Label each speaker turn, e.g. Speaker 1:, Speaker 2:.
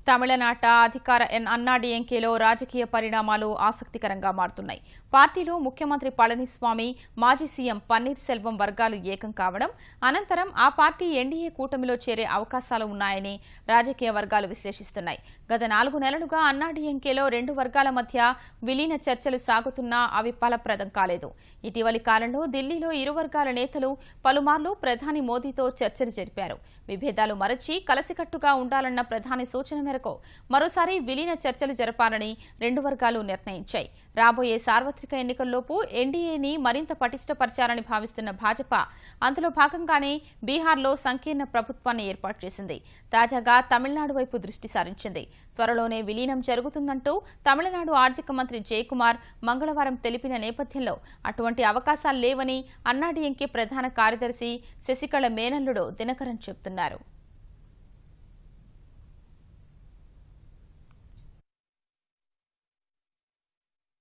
Speaker 1: తమిళనాట అధికార అన్నాడీఎంకేలో రాజకీయ పరిణామాలు ఆసక్తికరంగా మారుతున్నాయి. పార్టీలో ముఖ్యమంత్రి పళనిస్వామి, మాజీ సీఎం పన్నీర్ సెల్వం వర్గాలు ఏకం కావడం, అనంతరం ఆ పార్టీ ఎన్డీఏ కూటమిలో చేరే అవకాశాలు ఉన్నాయని రాజకీయ వర్గాలు విశ్లేషిస్తున్నాయి. గత 4 నెలలుగా అన్నాడీఎంకేలో 2 వర్గాల మధ్య విలీన చర్చలు సాగుతున్నా అవి ఫలప్రదం కాలేదు. ఇటీవలి కాలంలో ఢిల్లీలో ఇరు వర్గాల నేతలు పలుమార్లు ప్రధాని మోదీతో చర్చలు జరిపారు. విభేదాలు మరచి కలిసికట్టుగా ఉండాలన్న ప్రధాని సూచన మేరకు మరోసారి విలీన చర్చలు జరపాలని 2 వర్గాలు నిర్ణయించాయి. రాబోయే సార్వత్రిక ఎన్నికల్లోపు ఎన్డీఏని మరింత పటిష్టపరచాలని భావిస్తున్న భాజపా అందులో భాగంగానే బీహార్లో సంకీర్ణ ప్రభుత్వాన్ని ఏర్పాటు చేసింది. తాజాగా తమిళనాడు వైపు దృష్టి సారించింది. త్వరలోనే విలీనం జరుగుతుందంటూ తమిళనాడు ఆర్థిక మంత్రి జయకుమార్ మంగళవారం తెలిపిన నేపథ్యంలో అటువంటి అవకాశాలు లేవని అన్నాడీఎంకే ప్రధాన కార్యదర్శి శశికళ మేనల్లుడు దినకరన్ చెబుతున్నారు.